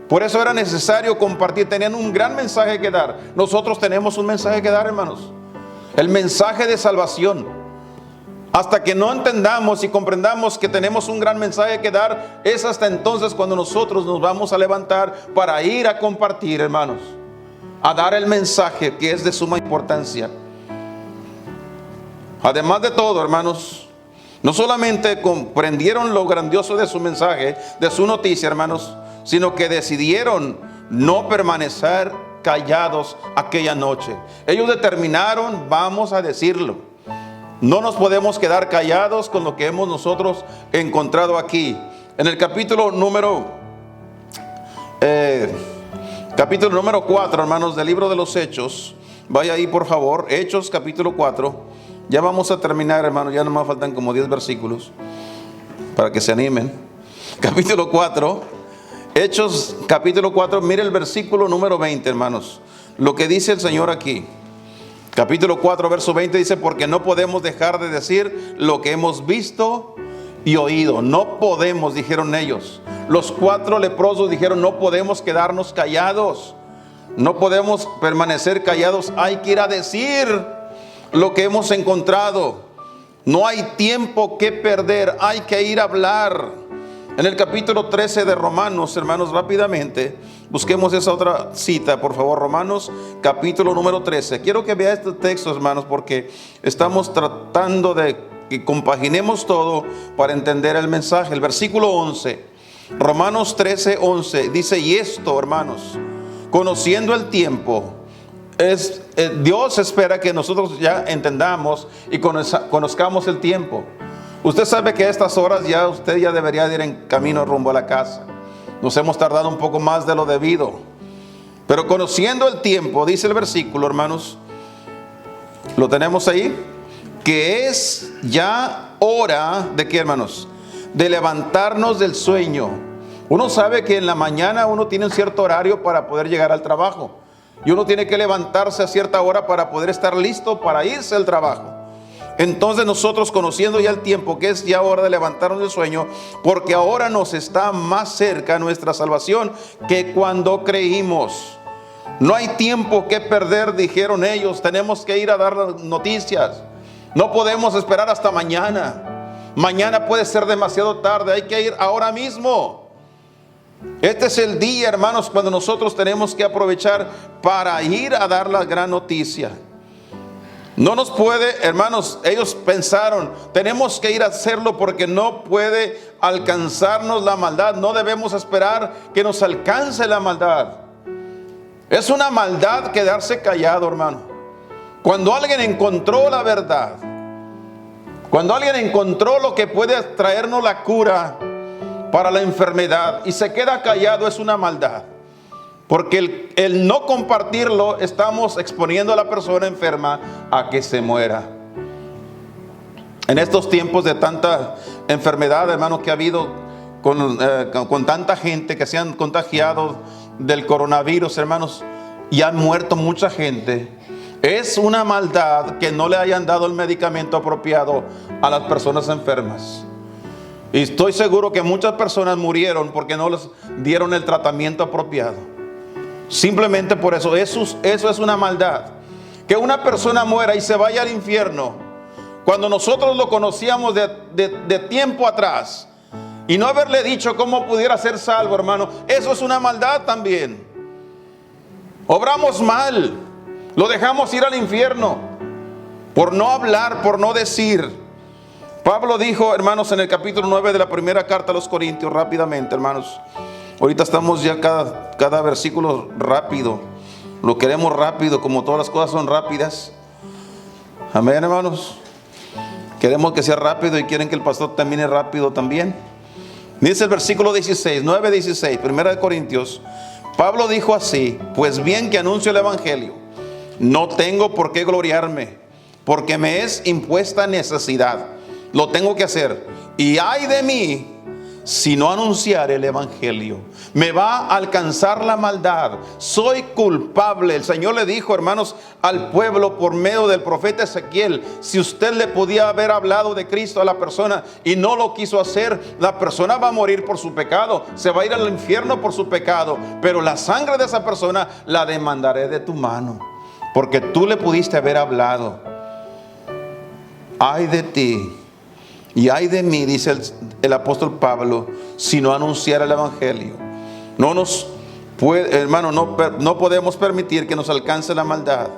Por eso era necesario compartir, tenían un gran mensaje que dar. Nosotros tenemos un mensaje que dar, hermanos. El mensaje de salvación. Hasta que no entendamos y comprendamos que tenemos un gran mensaje que dar, es hasta entonces cuando nosotros nos vamos a levantar para ir a compartir, hermanos. A dar el mensaje que es de suma importancia. Además de todo, hermanos, no solamente comprendieron lo grandioso de su mensaje, de su noticia, hermanos, sino que decidieron no permanecer callados aquella noche. Ellos determinaron: vamos a decirlo. No nos podemos quedar callados con lo que hemos nosotros encontrado aquí. En el capítulo número 4, hermanos, del libro de los Hechos. Vaya ahí por favor, Hechos capítulo 4. Ya vamos a terminar, hermanos, ya nomás faltan como 10 versículos para que se animen. Capítulo 4. Hechos capítulo 4, mire el versículo número 20, hermanos. Lo que dice el Señor aquí. Capítulo 4, verso 20 dice: porque no podemos dejar de decir lo que hemos visto y oído. No podemos, dijeron ellos. Los 4 leprosos dijeron: no podemos quedarnos callados. No podemos permanecer callados. Hay que ir a decir lo que hemos encontrado. No hay tiempo que perder. Hay que ir a hablar. En el capítulo 13 de Romanos, hermanos, rápidamente, busquemos esa otra cita, por favor. Romanos, capítulo número 13. Quiero que vea este texto, hermanos, porque estamos tratando de que compaginemos todo para entender el mensaje. El versículo 11, Romanos 13, 11, dice: y esto, hermanos, conociendo el tiempo, Dios espera que nosotros ya entendamos y conozcamos el tiempo. Usted sabe que a estas horas usted ya debería ir en camino rumbo a la casa. Nos hemos tardado un poco más de lo debido. Pero conociendo el tiempo, dice el versículo, hermanos, ¿lo tenemos ahí? Que es ya hora de ¿qué, hermanos? De levantarnos del sueño. Uno sabe que en la mañana uno tiene un cierto horario para poder llegar al trabajo. Y uno tiene que levantarse a cierta hora para poder estar listo para irse al trabajo. Entonces nosotros, conociendo ya el tiempo, que es ya hora de levantarnos del sueño, porque ahora nos está más cerca nuestra salvación que cuando creímos. No hay tiempo que perder, dijeron ellos. Tenemos que ir a dar las noticias. No podemos esperar hasta mañana. Mañana puede ser demasiado tarde. Hay que ir ahora mismo. Este es el día, hermanos, cuando nosotros tenemos que aprovechar para ir a dar la gran noticia. No nos puede, hermanos, ellos pensaron, tenemos que ir a hacerlo porque no puede alcanzarnos la maldad. No debemos esperar que nos alcance la maldad. Es una maldad quedarse callado, hermano. Cuando alguien encontró la verdad, cuando alguien encontró lo que puede traernos la cura para la enfermedad y se queda callado, es una maldad. Porque el no compartirlo, estamos exponiendo a la persona enferma a que se muera. En estos tiempos de tanta enfermedad, hermanos, que ha habido con tanta gente que se han contagiado del coronavirus, hermanos, y han muerto mucha gente. Es una maldad que no le hayan dado el medicamento apropiado a las personas enfermas. Y estoy seguro que muchas personas murieron porque no les dieron el tratamiento apropiado. Simplemente por eso es una maldad. Que una persona muera y se vaya al infierno, cuando nosotros lo conocíamos de tiempo atrás, y no haberle dicho cómo pudiera ser salvo, hermano, eso es una maldad también. Obramos mal, lo dejamos ir al infierno por no hablar, por no decir. Pablo dijo, hermanos, en el capítulo 9 de la primera carta a los Corintios, rápidamente, hermanos. Ahorita estamos ya cada versículo rápido. Lo queremos rápido, como todas las cosas son rápidas. Amén, hermanos. Queremos que sea rápido y quieren que el pastor termine rápido también. Dice el versículo 16, 9:16, primera de Corintios. Pablo dijo así: pues bien que anuncio el evangelio, no tengo por qué gloriarme, porque me es impuesta necesidad. Lo tengo que hacer. Y ay de mí si no anunciar el evangelio. Me va a alcanzar la maldad. Soy culpable. El Señor le dijo, hermanos, al pueblo por medio del profeta Ezequiel: si usted le podía haber hablado de Cristo a la persona y no lo quiso hacer, la persona va a morir por su pecado, se va a ir al infierno por su pecado, pero la sangre de esa persona la demandaré de tu mano, porque tú le pudiste haber hablado. Ay de ti y ay de mí, dice el apóstol Pablo, si no anunciara el evangelio. No nos puede, hermano, no podemos permitir que nos alcance la maldad.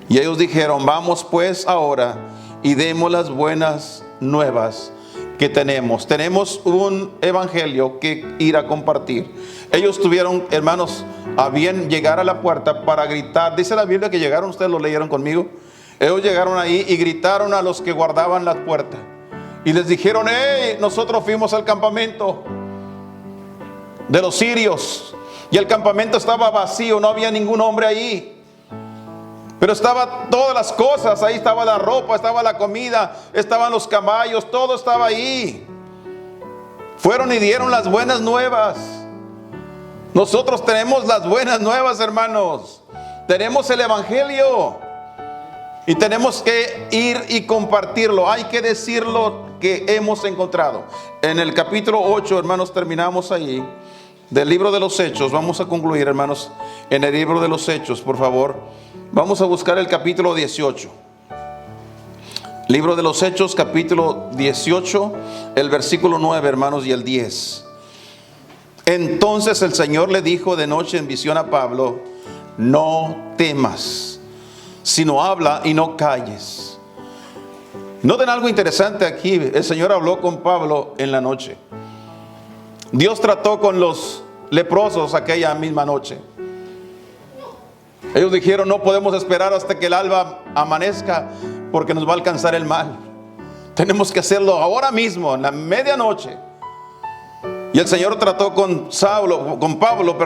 Y ellos dijeron: vamos pues ahora y demos las buenas nuevas que tenemos. Tenemos un evangelio que ir a compartir. Ellos tuvieron, hermanos, a bien llegar a la puerta para gritar. Dice la Biblia que llegaron, ustedes lo leyeron conmigo. Ellos llegaron ahí y gritaron a los que guardaban la puerta. Y les dijeron: hey, nosotros fuimos al campamento de los sirios. Y el campamento estaba vacío, no había ningún hombre ahí. Pero estaban todas las cosas, ahí estaba la ropa, estaba la comida, estaban los caballos, todo estaba ahí. Fueron y dieron las buenas nuevas. Nosotros tenemos las buenas nuevas, hermanos. Tenemos el evangelio. Y tenemos que ir y compartirlo. Hay que decir lo que hemos encontrado. En el capítulo 8, hermanos, terminamos ahí. Del libro de los Hechos. Vamos a concluir, hermanos, en el libro de los Hechos, por favor. Vamos a buscar el capítulo 18. Libro de los Hechos, capítulo 18, el versículo 9, hermanos, y el 10. Entonces el Señor le dijo de noche en visión a Pablo: no temas, sino habla y no calles. Noten algo interesante aquí. El Señor habló con Pablo en la noche. Dios trató con los leprosos aquella misma noche. Ellos dijeron: no podemos esperar hasta que el alba amanezca, porque nos va a alcanzar el mal. Tenemos que hacerlo ahora mismo, en la medianoche. Y el Señor trató con Pablo,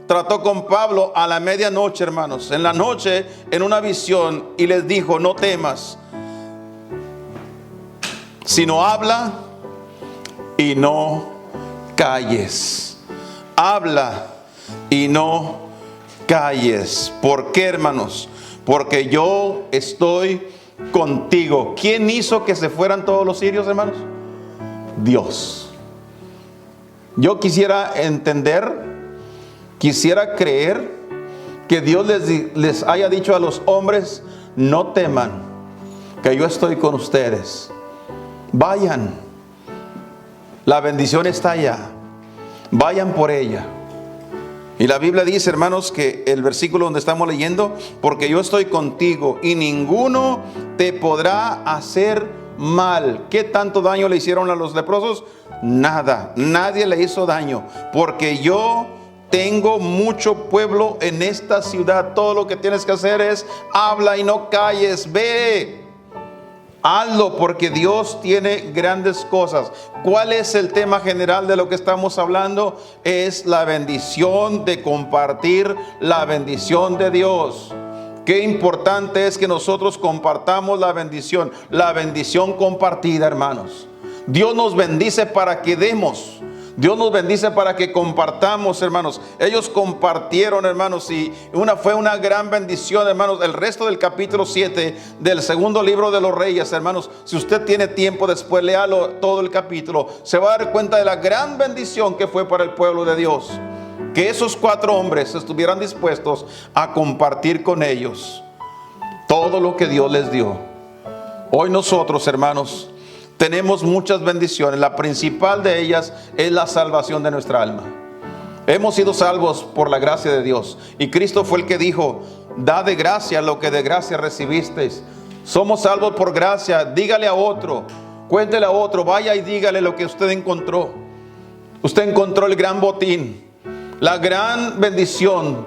trató con Pablo a la medianoche, hermanos, en la noche, en una visión, y les dijo: no temas, sino habla y no calles. Habla y no calles. ¿Por qué, hermanos? Porque yo estoy contigo. ¿Quién hizo que se fueran todos los sirios, hermanos? Dios. Yo quisiera entender, quisiera creer que Dios les haya dicho a los hombres: no teman, que yo estoy con ustedes. Vayan, la bendición está allá, vayan por ella. Y la Biblia dice, hermanos, que el versículo donde estamos leyendo: porque yo estoy contigo y ninguno te podrá hacer mal. ¿Qué tanto daño le hicieron a los leprosos? Nada, nadie le hizo daño, porque yo tengo mucho pueblo en esta ciudad. Todo lo que tienes que hacer es habla y no calles. Ve, hazlo, porque Dios tiene grandes cosas. ¿Cuál es el tema general de lo que estamos hablando? Es la bendición de compartir la bendición de Dios. Qué importante es que nosotros compartamos la bendición compartida, hermanos. Dios nos bendice para que demos. Dios nos bendice para que compartamos, hermanos. Ellos compartieron, hermanos, y fue una gran bendición, hermanos. El resto del capítulo 7 del segundo libro de los Reyes, hermanos, si usted tiene tiempo, después léalo todo el capítulo. Se va a dar cuenta de la gran bendición que fue para el pueblo de Dios, que esos 4 hombres estuvieran dispuestos a compartir con ellos todo lo que Dios les dio. Hoy nosotros, hermanos, tenemos muchas bendiciones. La principal de ellas es la salvación de nuestra alma. Hemos sido salvos por la gracia de Dios. Y Cristo fue el que dijo: da de gracia lo que de gracia recibisteis. Somos salvos por gracia. Dígale a otro, cuéntele a otro, vaya y dígale lo que usted encontró. Usted encontró el gran botín, la gran bendición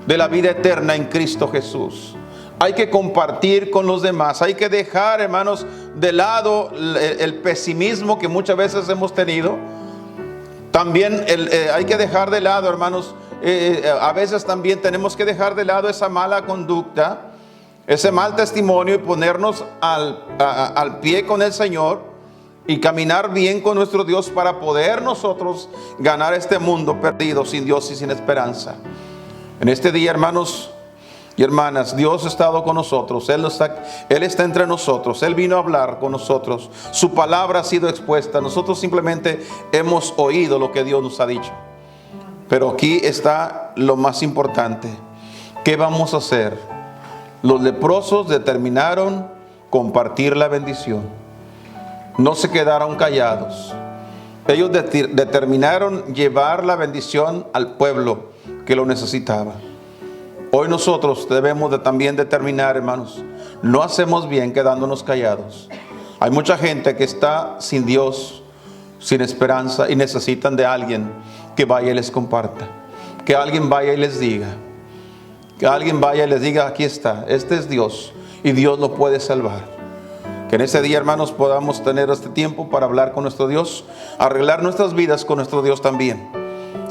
de la vida eterna en Cristo Jesús. Hay que compartir con los demás. Hay que dejar, hermanos, de lado el pesimismo que muchas veces hemos tenido. También hay que dejar de lado, hermanos, a veces también tenemos que dejar de lado esa mala conducta, ese mal testimonio, y ponernos al pie con el Señor y caminar bien con nuestro Dios para poder nosotros ganar este mundo perdido, sin Dios y sin esperanza. En este día, hermanos y hermanas, Dios ha estado con nosotros. Él está entre nosotros. Él vino a hablar con nosotros. Su palabra ha sido expuesta. Nosotros simplemente hemos oído lo que Dios nos ha dicho. Pero aquí está lo más importante. ¿Qué vamos a hacer? Los leprosos determinaron compartir la bendición. No se quedaron callados. Ellos determinaron llevar la bendición al pueblo que lo necesitaba. Hoy nosotros debemos también determinar, hermanos, no hacemos bien quedándonos callados. Hay mucha gente que está sin Dios, sin esperanza, y necesitan de alguien que vaya y les comparta. Que alguien vaya y les diga. Que alguien vaya y les diga: aquí está, este es Dios y Dios lo puede salvar. Que en este día, hermanos, podamos tener este tiempo para hablar con nuestro Dios, arreglar nuestras vidas con nuestro Dios también.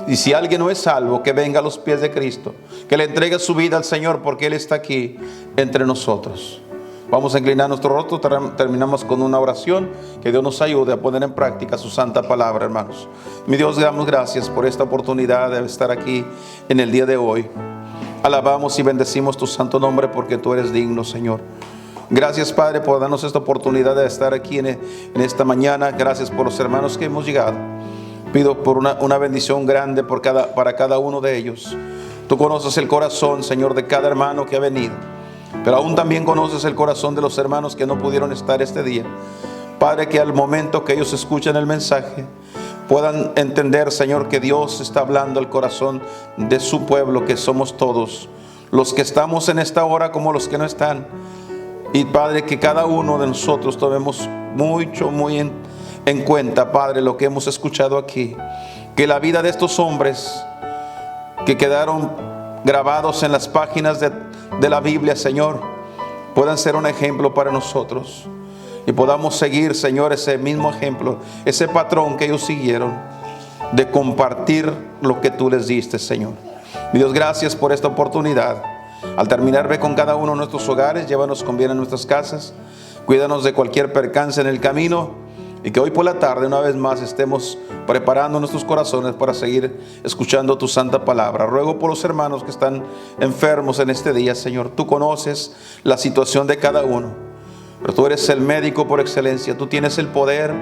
Y si alguien no es salvo, que venga a los pies de Cristo, que le entregue su vida al Señor, porque Él está aquí entre nosotros. Vamos a inclinar nuestro rostro. Terminamos con una oración. Que Dios nos ayude a poner en práctica su santa palabra, hermanos. Mi Dios, le damos gracias por esta oportunidad de estar aquí en el día de hoy. Alabamos y bendecimos tu santo nombre, porque tú eres digno, Señor. Gracias, Padre, por darnos esta oportunidad de estar aquí en esta mañana. Gracias por los hermanos que hemos llegado. Pido por una bendición grande para cada uno de ellos. Tú conoces el corazón, Señor, de cada hermano que ha venido. pero aún también conoces el corazón de los hermanos que no pudieron estar este día. Padre, que al momento que ellos escuchen el mensaje, puedan entender, Señor, que Dios está hablando al corazón de su pueblo, que somos todos, los que estamos en esta hora como los que no están. Y Padre, que cada uno de nosotros tomemos muy en cuenta, Padre, lo que hemos escuchado aquí. Que la vida de estos hombres que quedaron grabados en las páginas de la Biblia, Señor, puedan ser un ejemplo para nosotros. Y podamos seguir, Señor, ese mismo ejemplo, ese patrón que ellos siguieron, de compartir lo que tú les diste, Señor. Mi Dios, gracias por esta oportunidad. Al terminar, ve con cada uno de nuestros hogares, llévanos con bien a nuestras casas, cuídanos de cualquier percance en el camino, y que hoy por la tarde una vez más estemos preparando nuestros corazones para seguir escuchando tu santa palabra. Ruego por los hermanos que están enfermos en este día, Señor. Tú conoces la situación de cada uno, pero tú eres el médico por excelencia. Tú tienes el poder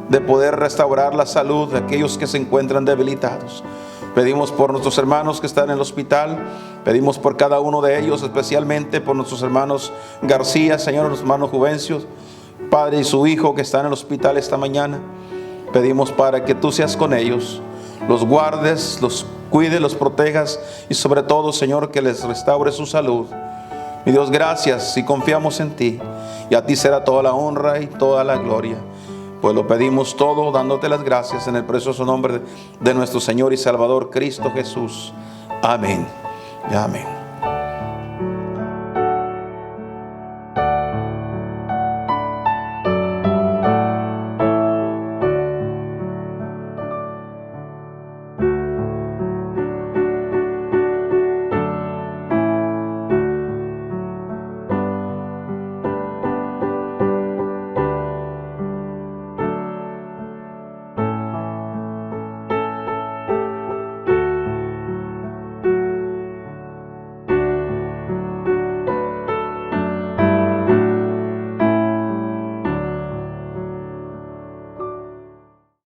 de poder restaurar la salud de aquellos que se encuentran debilitados. Pedimos por nuestros hermanos que están en el hospital. Pedimos por cada uno de ellos, especialmente por nuestros hermanos García, Señor, los hermanos Juvencios, Padre, y su hijo que está en el hospital esta mañana. Pedimos para que tú seas con ellos, los guardes, los cuides, los protejas y sobre todo, Señor, que les restaure su salud. Mi Dios, gracias y confiamos en ti, y a ti será toda la honra y toda la gloria. Pues lo pedimos todo dándote las gracias en el precioso nombre de nuestro Señor y Salvador Cristo Jesús. Amén y amén.